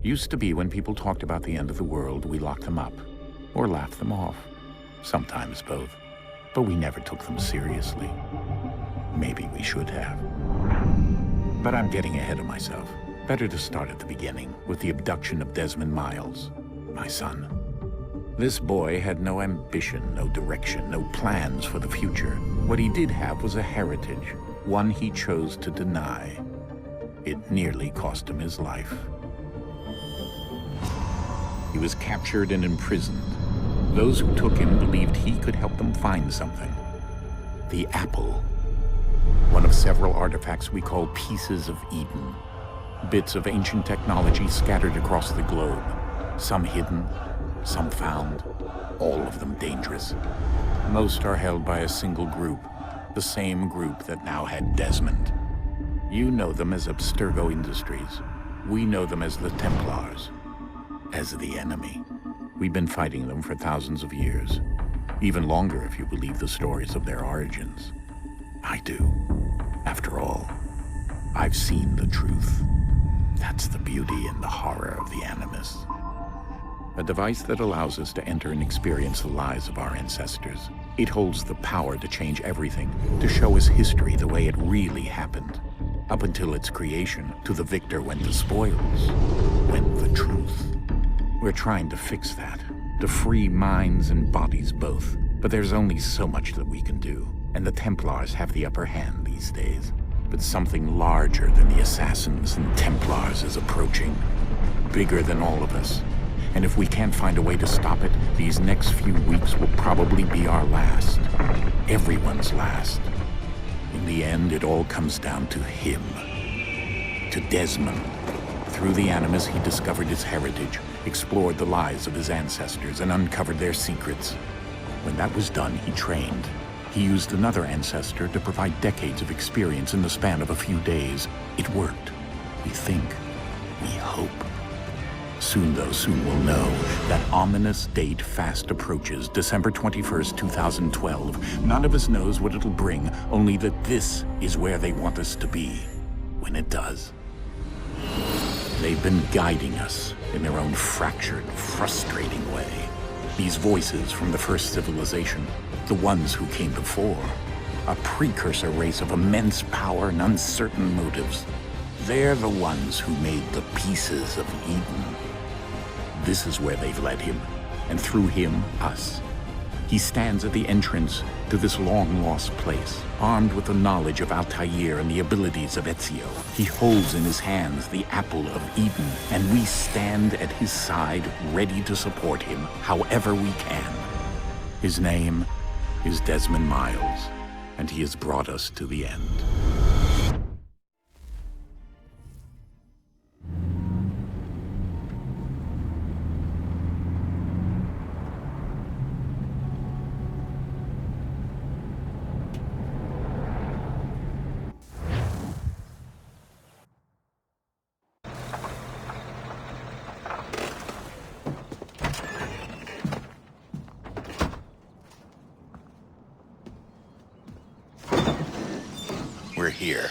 Used to be when people talked about the end of the world, we locked them up, or laughed them off. Sometimes both. But we never took them seriously. Maybe we should have. But I'm getting ahead of myself. Better to start at the beginning, with the abduction of Desmond Miles, my son. This boy had no ambition, no direction, no plans for the future. What he did have was a heritage, one he chose to deny. It nearly cost him his life. He was captured and imprisoned. Those who took him believed he could help them find something. The apple. One of several artifacts we call pieces of Eden. Bits of ancient technology scattered across the globe. Some hidden, some found, all of them dangerous. Most are held by a single group, the same group that now had Desmond. You know them as Abstergo Industries. We know them as the Templars, as the enemy. We've been fighting them for thousands of years, even longer if you believe the stories of their origins. I do. After all, I've seen the truth. That's the beauty and the horror of the Animus. A device that allows us to enter and experience the lives of our ancestors. It holds the power to change everything, to show us history the way it really happened. Up until its creation, to the victor went the spoils, went the truth. We're trying to fix that, to free minds and bodies both. But there's only so much that we can do, and the Templars have the upper hand these days. But something larger than the Assassins and Templars is approaching, bigger than all of us. And if we can't find a way to stop it, these next few weeks will probably be our last. Everyone's last. In the end, it all comes down to him. To Desmond. Through the Animus, he discovered his heritage, explored the lives of his ancestors, and uncovered their secrets. When that was done, he trained. He used another ancestor to provide decades of experience in the span of a few days. It worked. We think. We hope. Soon, though, soon we'll know. That ominous date fast approaches, December 21st, 2012. None of us knows what it'll bring, only that this is where they want us to be, when it does. They've been guiding us in their own fractured, frustrating way. These voices from the first civilization, the ones who came before, a precursor race of immense power and uncertain motives. They're the ones who made the pieces of Eden. This is where they've led him, and through him, us. He stands at the entrance to this long-lost place, armed with the knowledge of Altair and the abilities of Ezio. He holds in his hands the apple of Eden, and we stand at his side, ready to support him however we can. His name is Desmond Miles, and he has brought us to the end. We're here.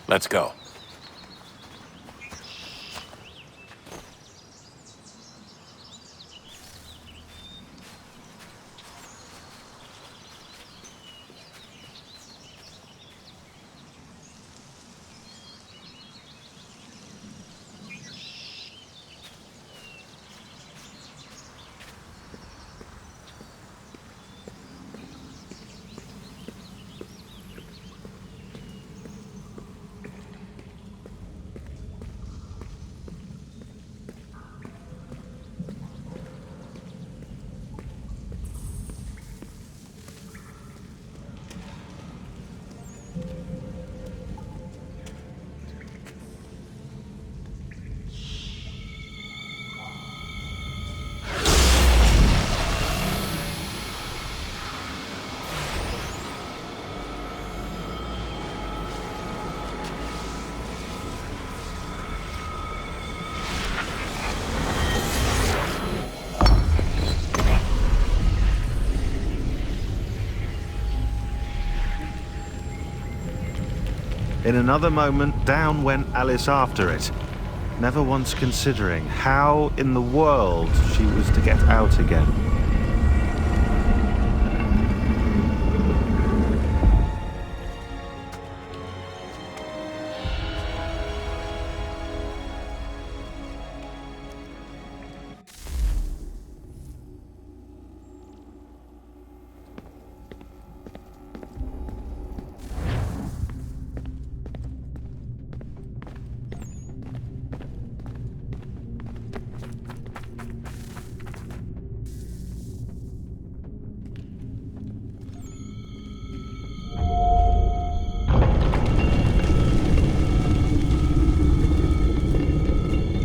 Let's go. In another moment, down went Alice after it, never once considering how in the world she was to get out again.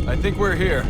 I think we're here.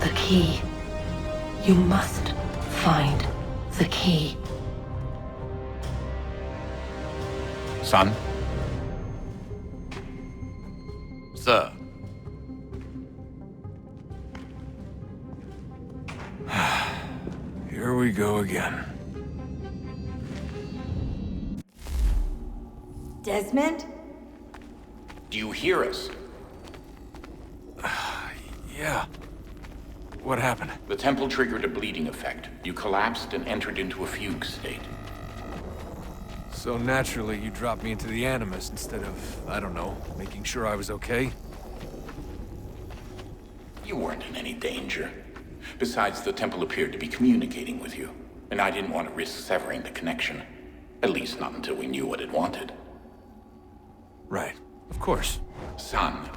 The key. You must find the key. Son? Sir. Here we go again. Desmond? Do you hear us? Yeah. What happened? The temple triggered a bleeding effect. You collapsed and entered into a fugue state. So naturally, you dropped me into the Animus instead of, I don't know, making sure I was okay? You weren't in any danger. Besides, the temple appeared to be communicating with you, and I didn't want to risk severing the connection. At least not until we knew what it wanted. Right. Of course. Son,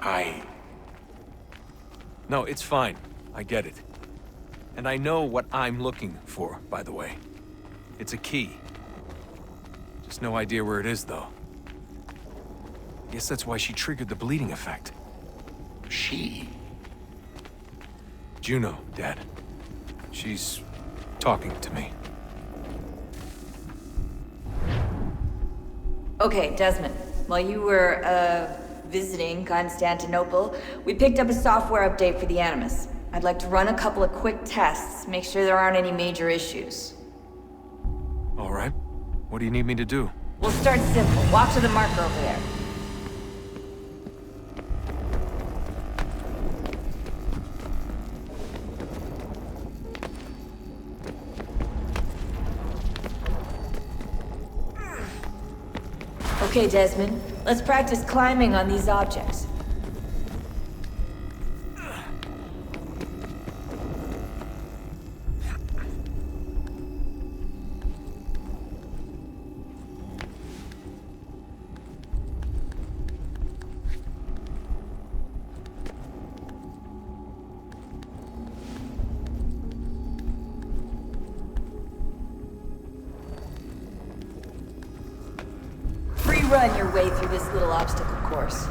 No, it's fine. I get it. And I know what I'm looking for, by the way. It's a key. Just no idea where it is, though. Guess that's why she triggered the bleeding effect. She? Juno, Dad. She's talking to me. Okay, Desmond. While you were, visiting Constantinople, we picked up a software update for the Animus. I'd like to run a couple of quick tests, make sure there aren't any major issues. All right. What do you need me to do? We'll start simple. Walk to the marker over there. Okay, Desmond. Let's practice climbing on these objects. Run your way through this little obstacle course.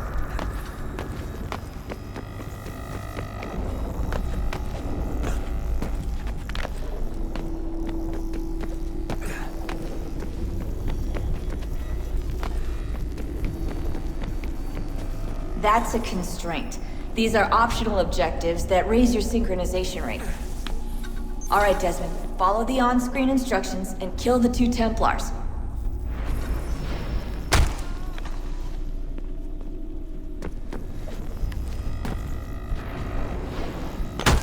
That's a constraint. These are optional objectives that raise your synchronization rate. Alright, Desmond. Follow the on-screen instructions and kill the 2 Templars.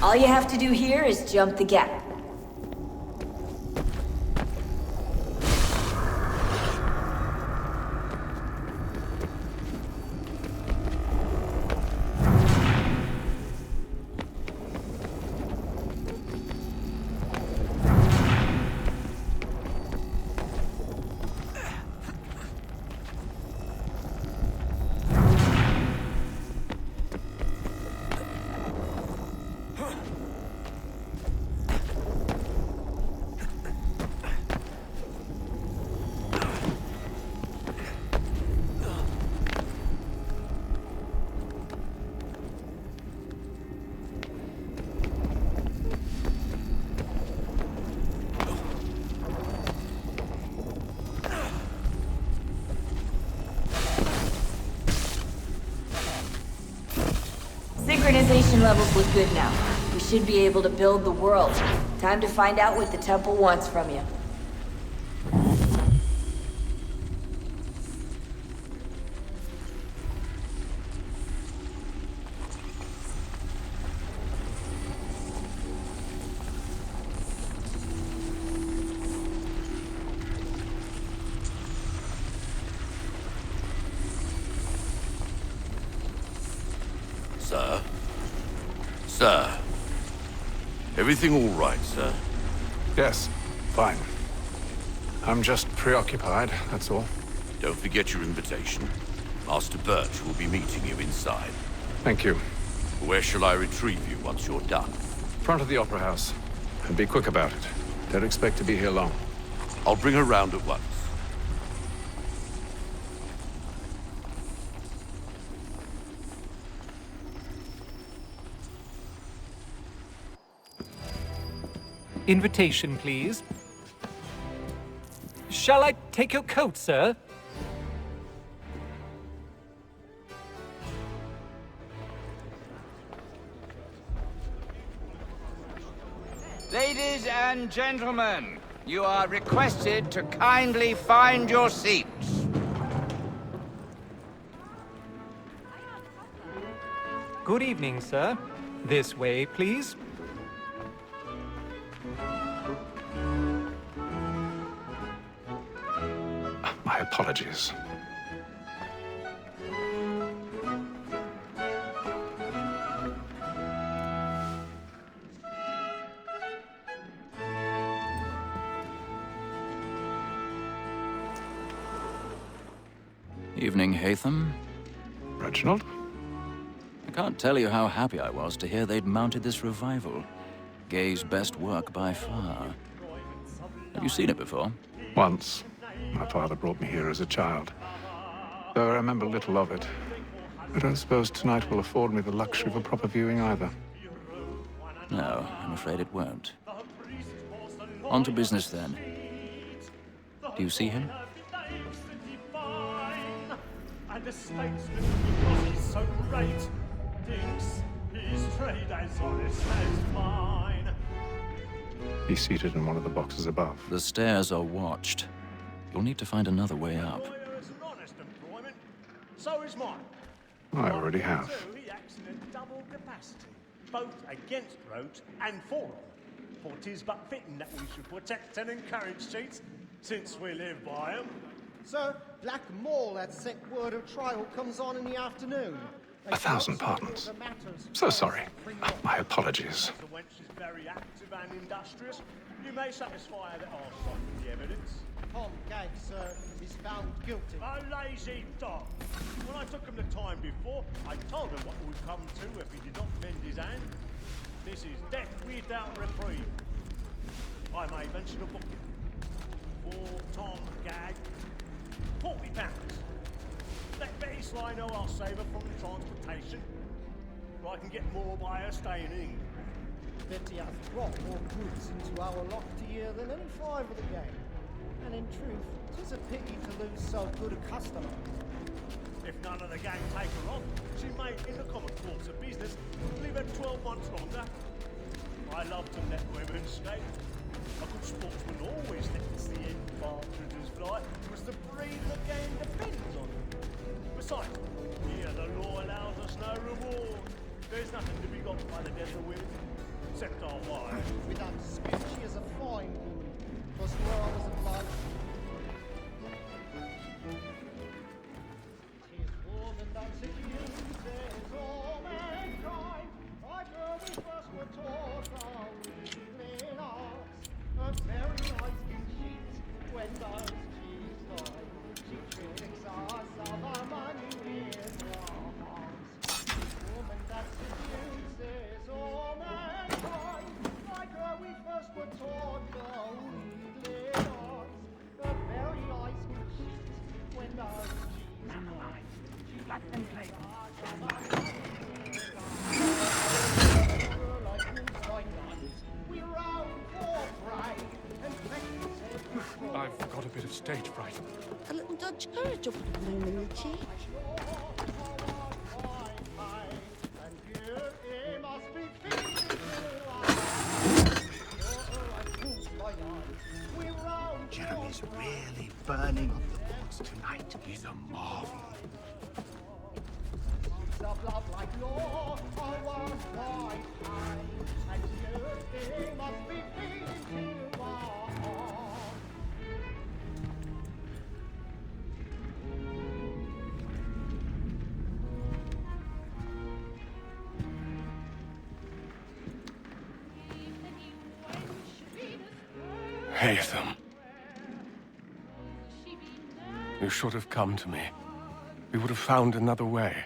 All you have to do here is jump the gap. Synchronization levels look good now. We should be able to build the world. Time to find out what the temple wants from you. Sir? Sir? Everything all right, sir? Yes, fine. I'm just preoccupied, that's all. Don't forget your invitation. Master Birch will be meeting you inside. Thank you. Where shall I retrieve you once you're done? Front of the Opera House. And be quick about it. Don't expect to be here long. I'll bring her round at once. Invitation, please. Shall I take your coat, sir? Ladies and gentlemen, you are requested to kindly find your seats. Good evening, sir. This way, please. My apologies. Evening, Haytham. Reginald? I can't tell you how happy I was to hear they'd mounted this revival. Gay's best work by far. Have you seen it before? Once. My father brought me here as a child. Though I remember little of it. I don't suppose tonight will afford me the luxury of a proper viewing either. No, I'm afraid it won't. On to business then. Do you see him? And the statesman, because he's so great, thinks his trade as honest as mine. He's seated in one of the boxes above. The stairs are watched. You'll need to find another way up. It's an honest employment. So is mine. I already have. So he acts in a double capacity, both against roads and for them. For 'tis but fitting that we should protect and encourage cheats, since we live by them. Sir, Black Mall, that sick word of trial comes on in the afternoon. 1,000 pardons. So sorry. My apologies. The wench is very active and industrious. You may satisfy that our side of the evidence. Tom Gag, sir, is found guilty. A lazy dog. When I took him the time before, I told him what would come to if he did not mend his hand. This is death without reprieve. I may mention a booking. For Tom Gag, £40. Let Betty Sly know I'll save her from the transportation. Or I can get more by her staying in England. Betty hath brought more goods into our locked year than any 5 of the game. And in truth, 'tis a pity to lose so good a customer. If none of the gang take her on, she may, in the common course of business, leave her 12 months longer. I love to let women skate. A good sportsman always lets the end partridges fly, because the breed of the game depends on it. Besides, here the law allows us no reward. There's nothing to be got by the death of women, except our wives. Without dispute, she is a fine woman. 'Twas where I was obliged. Tis woman that seduces all mankind. Like her we first were taught our weakling arts. Her very eyes can cheat when those cheats lie. She tricks us of our money with our hearts. Woman that seduces all mankind. Like her we first were taught the weakling arts. Her very eyes can cheat when those cheats lie. She let them play. We roam for prey and I've got a bit of stage fright. A little Dutch courage will put a bloom in the cheek. Jeremy's really burning up the boards tonight. He's a marvel. of love like law, I was quite high, and you must be feeding to our heart. Haytham. You should have come to me. We would have found another way.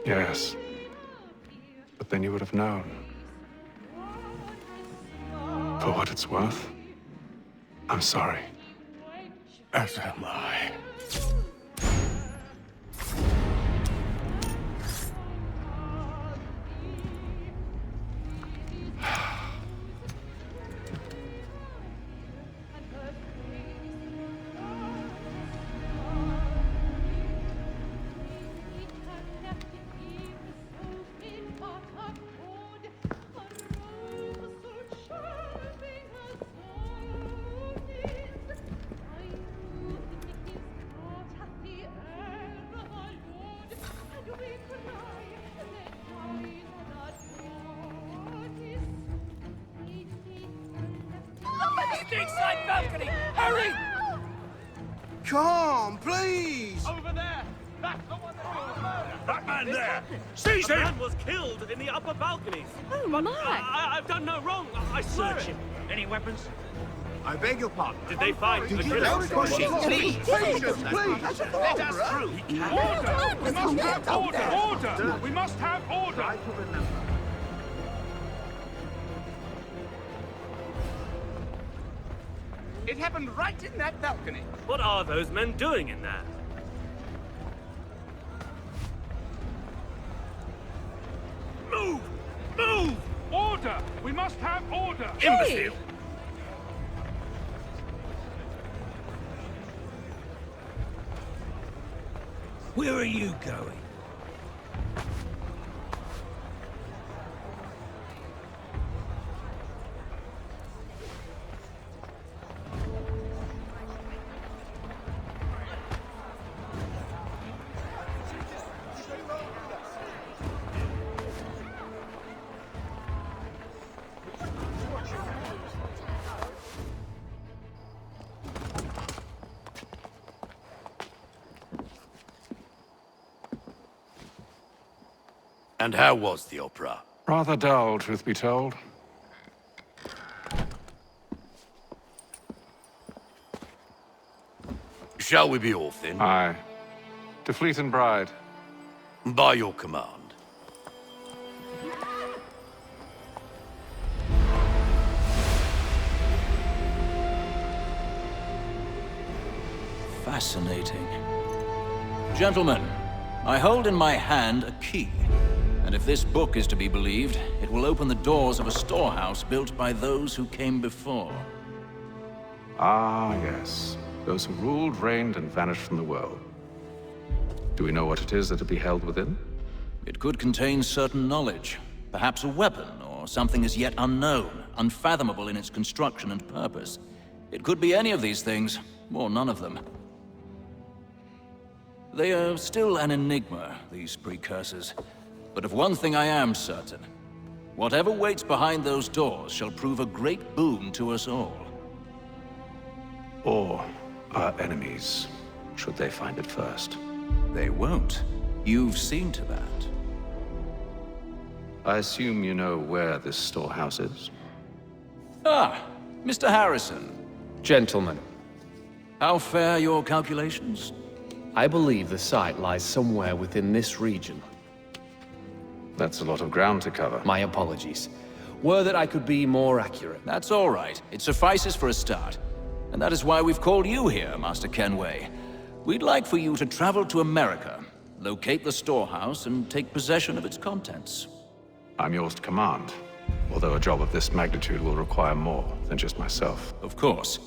Yes. But then you would have known. For what it's worth, I'm sorry. As am I. Inside balcony! Hurry! Come, please! Over there! That's the one that murdered! That man there! Seize him! The man was killed in the upper balconies. Oh, but my! I've done no wrong. I swear Search it. him. Any weapons? I beg your pardon. Did they find the Did you killer? know it was Please, please, please, please, let us through. Order! We must have order! Order! We must have order! Try to remember. It happened right in that balcony. What are those men doing in there? Move! Move! Order! We must have order! Imbecile! Where are you going? And how was the opera? Rather dull, truth be told. Shall we be off then? Aye. To Fleet and Bride. By your command. Fascinating. Gentlemen, I hold in my hand a key. And if this book is to be believed, it will open the doors of a storehouse built by those who came before. Ah, yes. Those who ruled, reigned, and vanished from the world. Do we know what it is that will be held within? It could contain certain knowledge. Perhaps a weapon, or something as yet unknown, unfathomable in its construction and purpose. It could be any of these things, or none of them. They are still an enigma, these precursors. But of one thing I am certain. Whatever waits behind those doors shall prove a great boon to us all. Or our enemies, should they find it first. They won't. You've seen to that. I assume you know where this storehouse is? Ah, Mr. Harrison. Gentlemen, How fare your calculations? I believe the site lies somewhere within this region. That's a lot of ground to cover. My apologies. Were that I could be more accurate. That's all right. It suffices for a start. And that is why we've called you here, Master Kenway. We'd like for you to travel to America, locate the storehouse, and take possession of its contents. I'm yours to command, although a job of this magnitude will require more than just myself. Of course.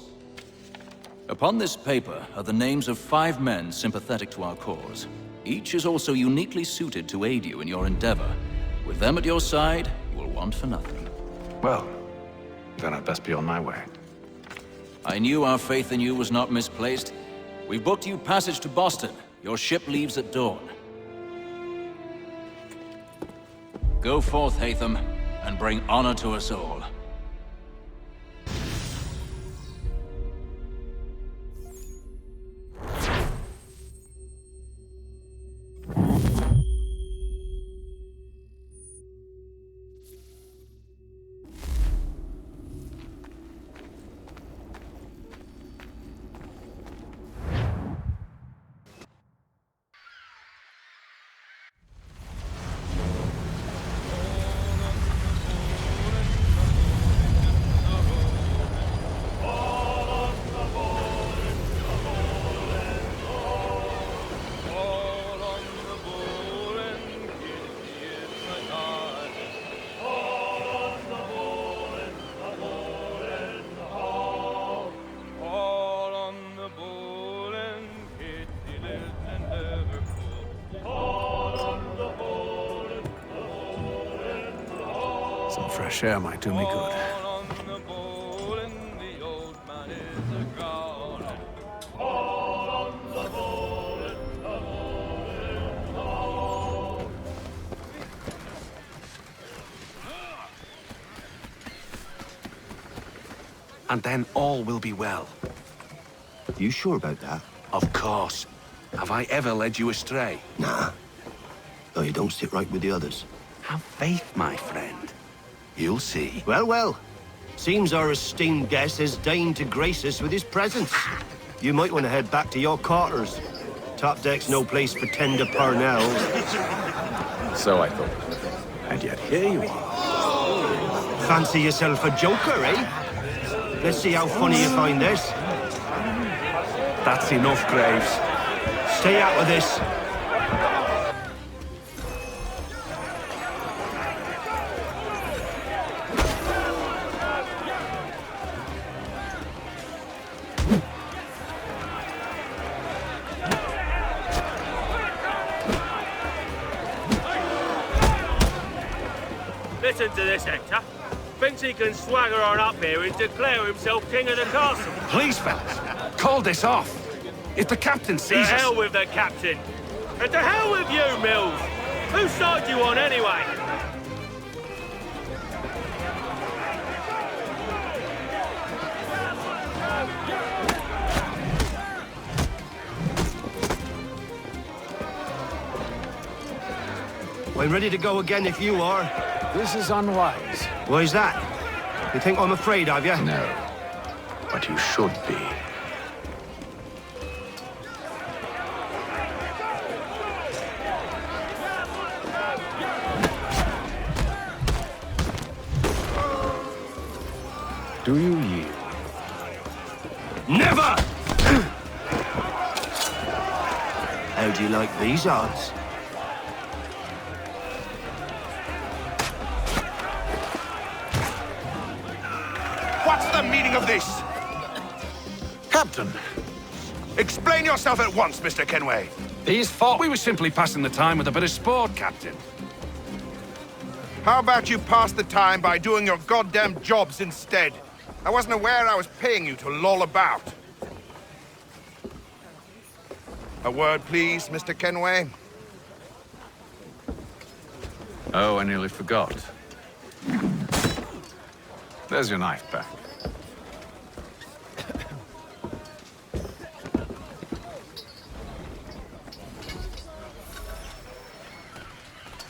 Upon this paper are the names of 5 men sympathetic to our cause. Each is also uniquely suited to aid you in your endeavor. With them at your side, you will want for nothing. Well, then I'd best be on my way. I knew our faith in you was not misplaced. We've booked you passage to Boston. Your ship leaves at dawn. Go forth, Haytham, and bring honor to us all. Some fresh air might do me good. And then all will be well. You sure about that? Of course. Have I ever led you astray? Nah. Though you don't sit right with the others. Have faith, my friend. You'll see. Well, well. Seems our esteemed guest has deigned to grace us with his presence. You might want to head back to your quarters. Top deck's no place for tender parnells. So I thought. And yet here you are. Fancy yourself a joker, eh? Let's see how funny you find this. That's enough, Graves. Stay out of this. Listen to this, Hector. Thinks he can swagger on up here and declare himself king of the castle. Please, fellas, call this off. If the captain To sees us... hell with the captain. And to hell with you, Mills. Whose side you on, anyway? I'm ready to go again if you are. This is unwise. Why's that? You think I'm afraid of you? No. But you should be. Do you yield? Never! How do you like these odds? What's the meaning of this? Captain, Explain yourself at once, Mr. Kenway. These thought we were simply passing the time with a bit of sport, Captain. How about you pass the time by doing your goddamn jobs instead? I wasn't aware I was paying you to loll about. A word, please, Mr. Kenway. Oh, I nearly forgot. There's your knife back.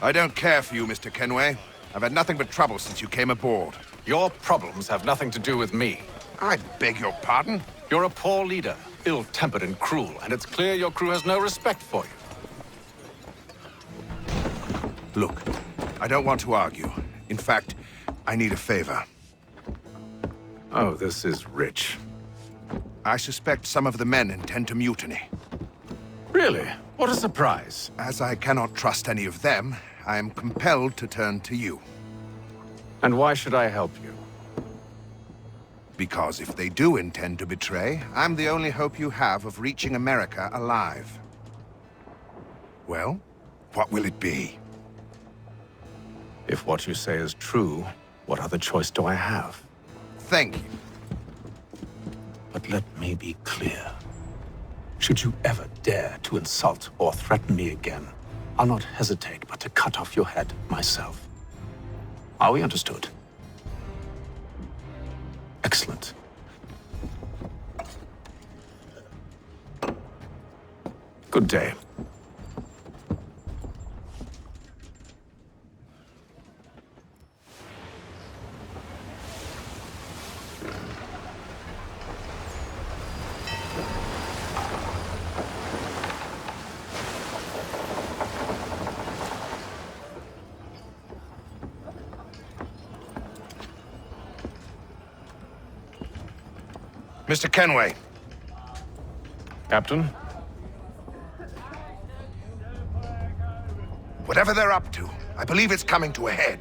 I don't care for you, Mr. Kenway. I've had nothing but trouble since you came aboard. Your problems have nothing to do with me. I beg your pardon? You're a poor leader, ill-tempered and cruel, and it's clear your crew has no respect for you. Look, I don't want to argue. In fact, I need a favor. Oh, this is rich. I suspect some of the men intend to mutiny. Really? What a surprise. As I cannot trust any of them, I am compelled to turn to you. And why should I help you? Because if they do intend to betray, I'm the only hope you have of reaching America alive. Well, what will it be? If what you say is true, what other choice do I have? Thank you. But let me be clear. Should you ever dare to insult or threaten me again, I'll not hesitate but to cut off your head myself. Are we understood? Excellent. Good day. Mr. Kenway. Captain? Whatever they're up to, I believe it's coming to a head.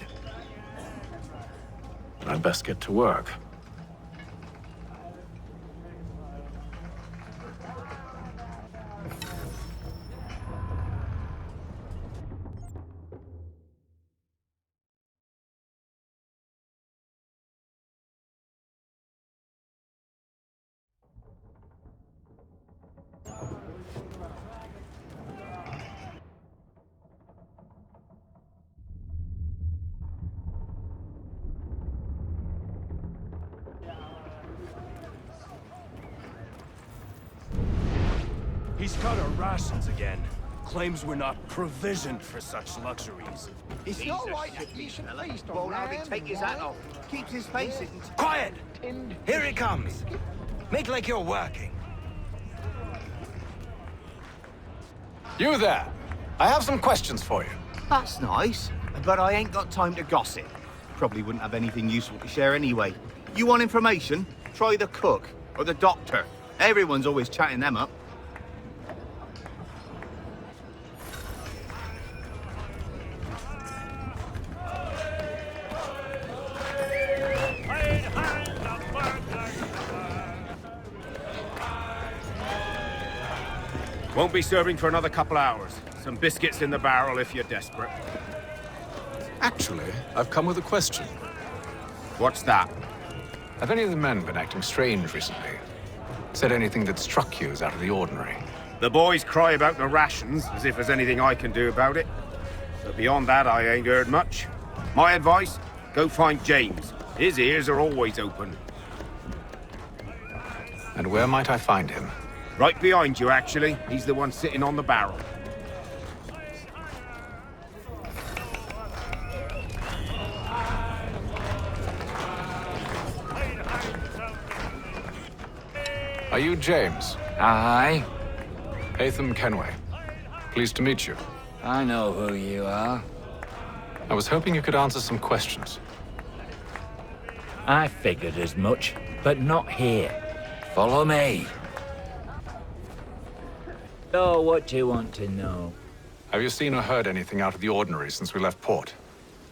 I'd best get to work. He's cut our rations again. Claims we're not provisioned for such luxuries. It's not right that he should at least won't have him take his hat off. Keeps his face in. Quiet! Here he comes. Make like you're working. You there. I have some questions for you. That's nice, but I ain't got time to gossip. Probably wouldn't have anything useful to share anyway. You want information? Try the cook or the doctor. Everyone's always chatting them up. Won't be serving for another couple hours. Some biscuits in the barrel if you're desperate. Actually, I've come with a question. What's that? Have any of the men been acting strange recently? Said anything that struck you as out of the ordinary? The boys cry about the rations, as if there's anything I can do about it. But beyond that, I ain't heard much. My advice, go find James. His ears are always open. And where might I find him? Right behind you, actually. He's the one sitting on the barrel. Are you James? Aye. Haytham Kenway. Pleased to meet you. I know who you are. I was hoping you could answer some questions. I figured as much, but not here. Follow me. So, what do you want to know? Have you seen or heard anything out of the ordinary since we left port?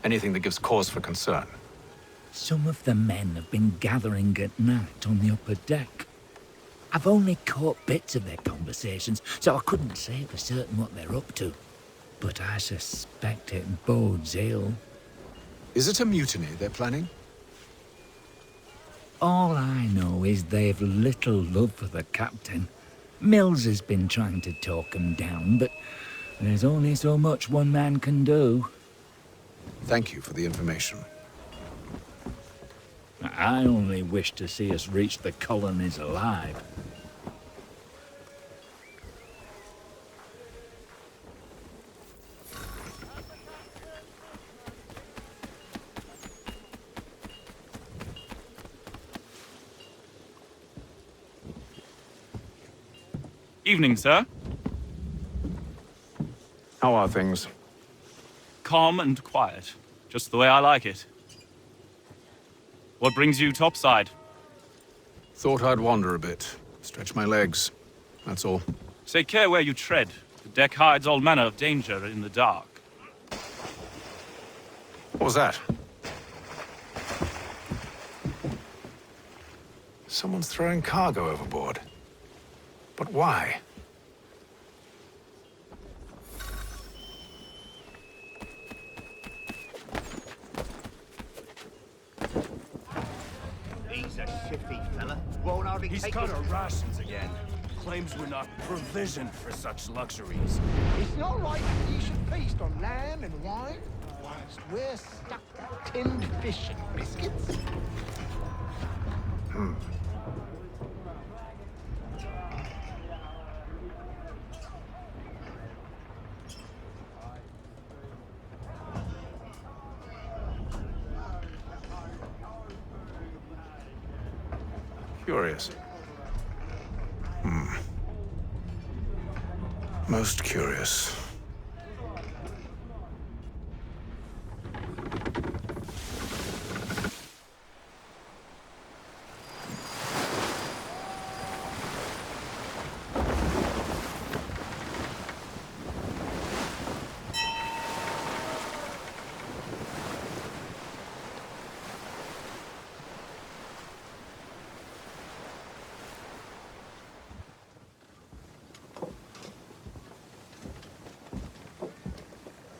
Anything that gives cause for concern? Some of the men have been gathering at night on the upper deck. I've only caught bits of their conversations, so I couldn't say for certain what they're up to. But I suspect it bodes ill. Is it a mutiny they're planning? All I know is they've little love for the captain. Mills has been trying to talk 'em down, but there's only so much one man can do. Thank you for the information. I only wish to see us reach the colonies alive. Evening, sir. How are things? Calm and quiet. Just the way I like it. What brings you topside? Thought I'd wander a bit. Stretch my legs. That's all. Take care where you tread. The deck hides all manner of danger in the dark. What was that? Someone's throwing cargo overboard. But why? He's a shifty fella. Won't hardly He's take cut his... our rations again. Claims we're not provisioned for such luxuries. It's not right that you should feast on lamb and wine whilst we're stuck with tinned fish and biscuits. Curious. Most curious.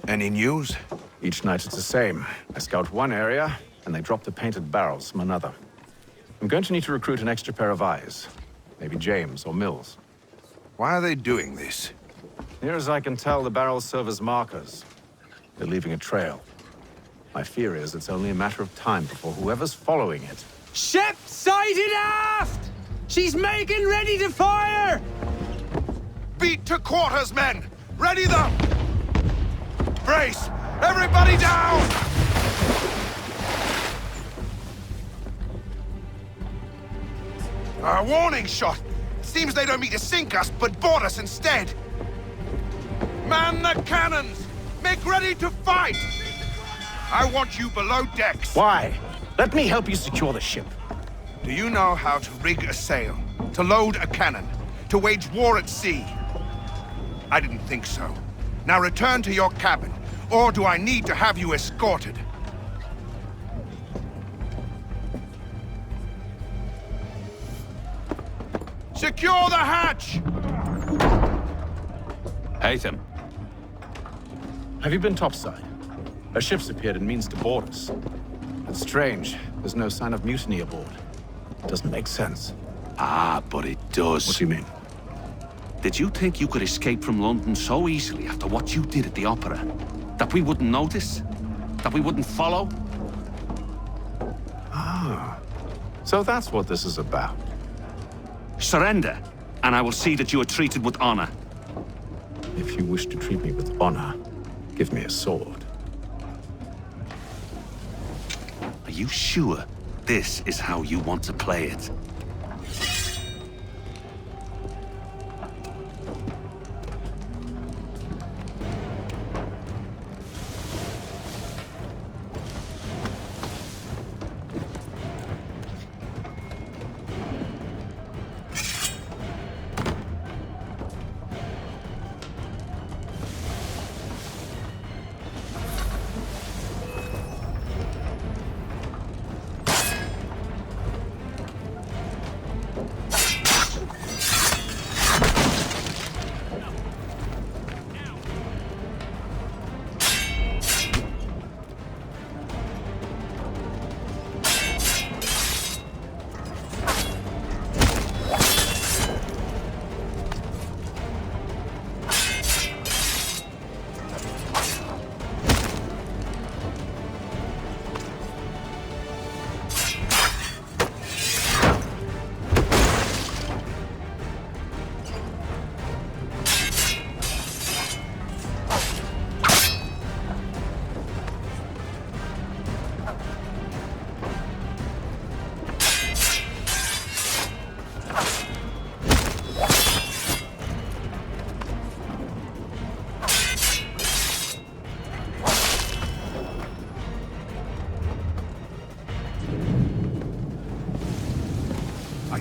Any news? Each night it's the same. I scout one area, and they drop the painted barrels from another. I'm going to need to recruit an extra pair of eyes. Maybe James or Mills. Why are they doing this? Near as I can tell, the barrels serve as markers. They're leaving a trail. My fear is it's only a matter of time before whoever's following it... Ship sighted aft! She's making ready to fire! Beat to quarters, men! Ready them! Brace! Everybody down! A warning shot! Seems they don't mean to sink us, but board us instead! Man the cannons! Make ready to fight! I want you below decks. Why? Let me help you secure the ship. Do you know how to rig a sail? To load a cannon? To wage war at sea? I didn't think so. Now return to your cabin, or do I need to have you escorted? Secure the hatch! Haytham. Have you been topside? A ship's appeared and means to board us. It's strange. There's no sign of mutiny aboard. Doesn't make sense. Ah, but it does. What do you mean? Did you think you could escape from London so easily after what you did at the opera? That we wouldn't notice? That we wouldn't follow? Ah. So that's what this is about. Surrender, and I will see that you are treated with honor. If you wish to treat me with honor, give me a sword. Are you sure this is how you want to play it?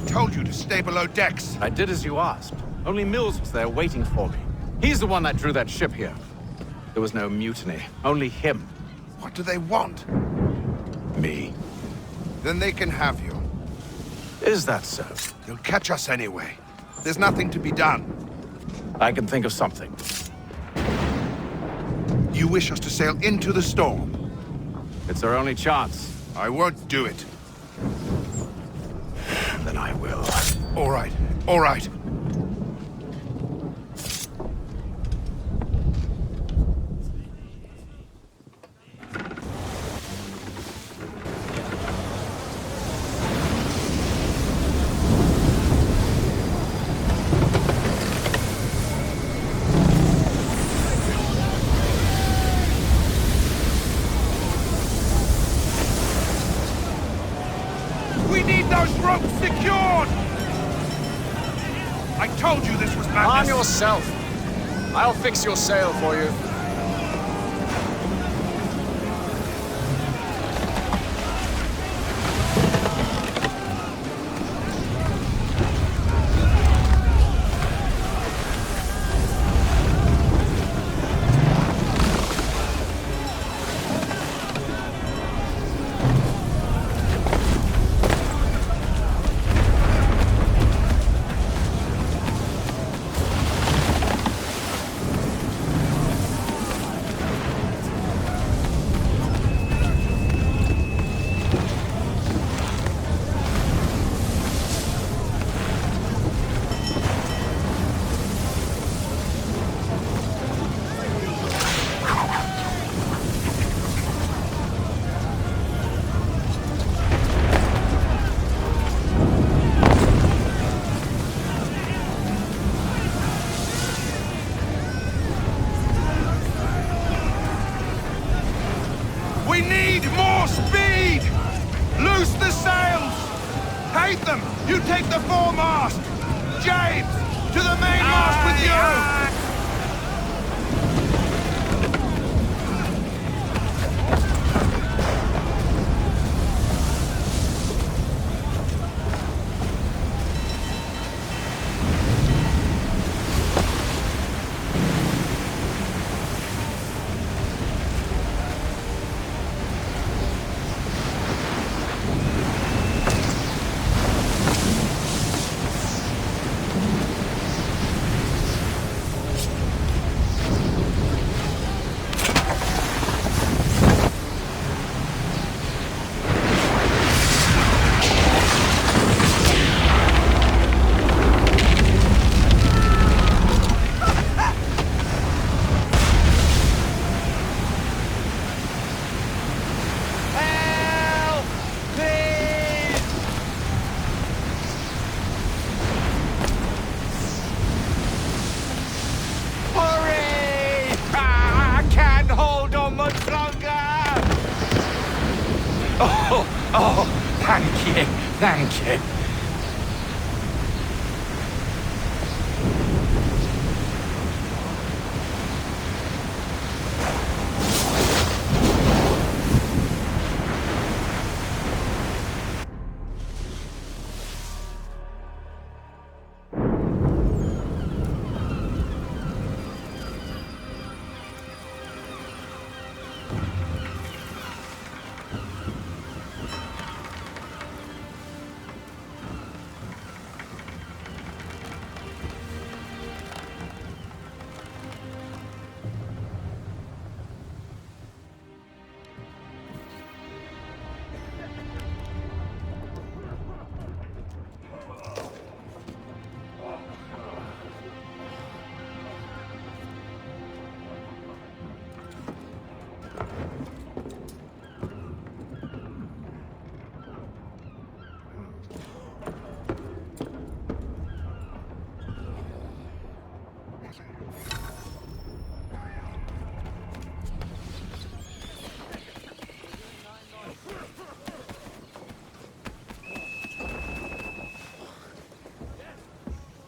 told you to stay below decks. I did as you asked. Only Mills was there waiting for me. He's the one that drew that ship here. There was no mutiny, only him. What do they want? Me. Then they can have you. Is that so? You'll catch us anyway. There's nothing to be done. I can think of something. You wish us to sail into the storm? It's our only chance. I won't do it. Then I will. All right, all right. We need those ropes secured! I told you this was madness. Arm yourself. I'll fix your sail for you. We need more speed! Loose the sails! Haytham, you take the foremast! James, to the mainmast with you! Oh, thank you.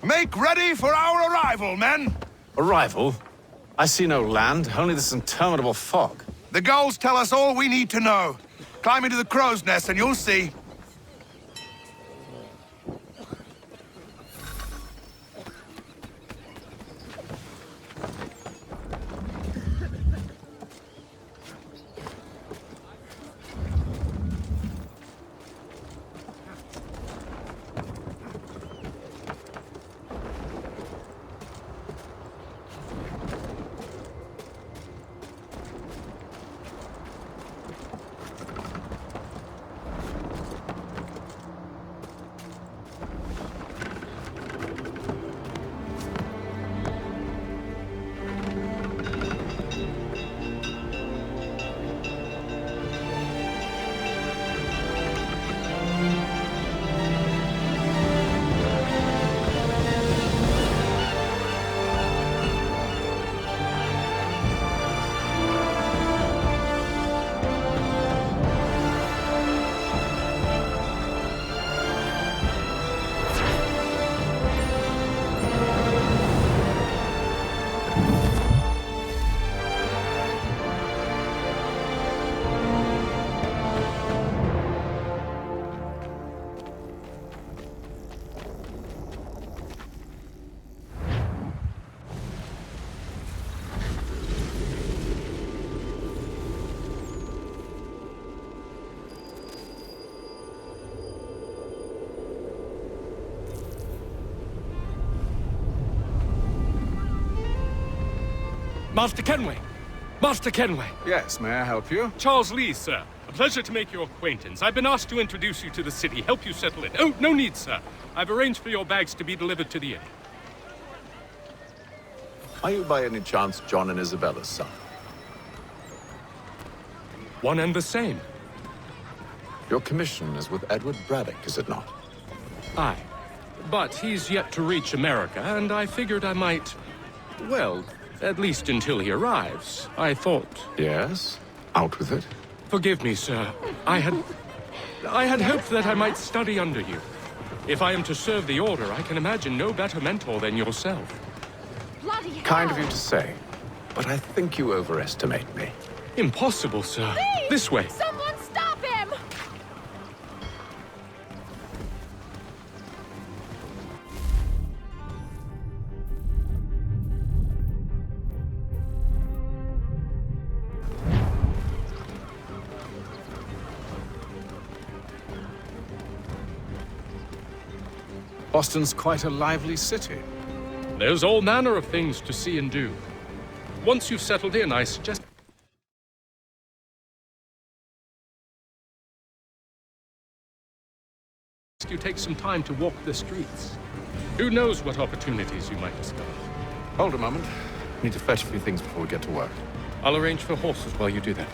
Make ready for our arrival, men! Arrival? I see no land, only this interminable fog. The gulls tell us all we need to know. Climb into the crow's nest and you'll see. Master Kenway! Master Kenway! Yes, may I help you? Charles Lee, sir. A pleasure to make your acquaintance. I've been asked to introduce you to the city, help you settle in. Oh, no need, sir. I've arranged for your bags to be delivered to the inn. Are you by any chance John and Isabella's son? One and the same. Your commission is with Edward Braddock, is it not? Aye. But he's yet to reach America, and I figured I might... Well, at least until he arrives, I thought... Yes? Out with it. Forgive me, sir. I had hoped that I might study under you. If I am to serve the Order, I can imagine no better mentor than yourself. Bloody hell! Kind of you to say, but I think you overestimate me. Impossible, sir. Please! This way. Someone stop him! Boston's quite a lively city. There's all manner of things to see and do. Once you've settled in, I suggest you take some time to walk the streets. Who knows what opportunities you might discover. Hold a moment. Need to fetch a few things before we get to work. I'll arrange for horses while you do that.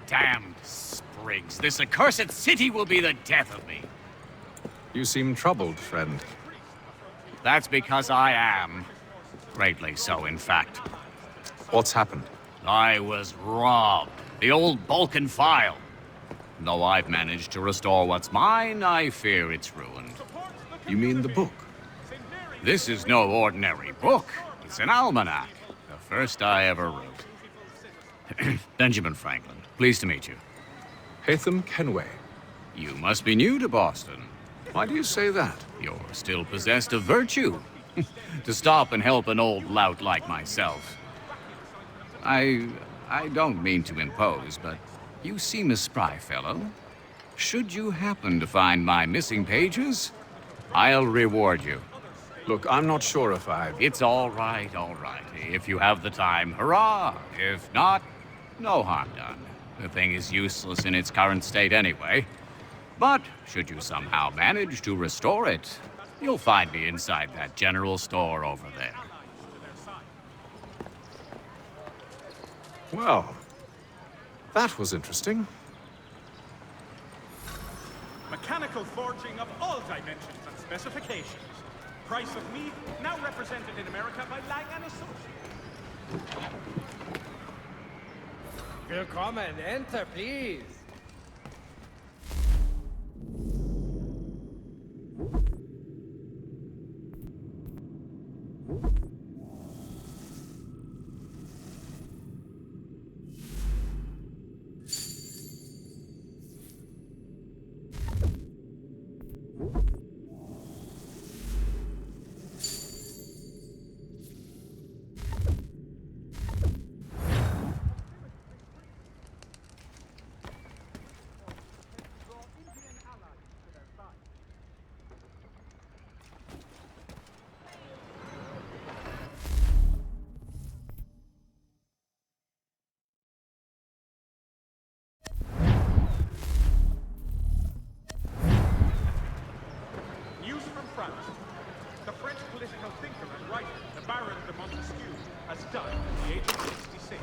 Damned sprigs. This accursed city will be the death of me. You seem troubled, friend. That's because I am. Greatly so, in fact. What's happened? I was robbed. The old Balkan file. Though I've managed to restore what's mine, I fear it's ruined. You mean the book? This is no ordinary book. It's an almanac. The first I ever wrote. Benjamin Franklin, pleased to meet you. Haytham Kenway. You must be new to Boston. Why do you say that? You're still possessed of virtue. To stop and help an old lout like myself. I don't mean to impose, but you seem a spry fellow. Should you happen to find my missing pages, I'll reward you. Look, I'm not sure if It's all right, all right. If you have the time, hurrah! If not, no harm done. The thing is useless in its current state anyway. But should you somehow manage to restore it, you'll find me inside that general store over there. Well, that was interesting. Mechanical forging of all dimensions and specifications. Price of meat now represented in America by Lang & Associates. Willkommen, enter, please. The French political thinker and writer, the Baron de Montesquieu, has died at the age of 66.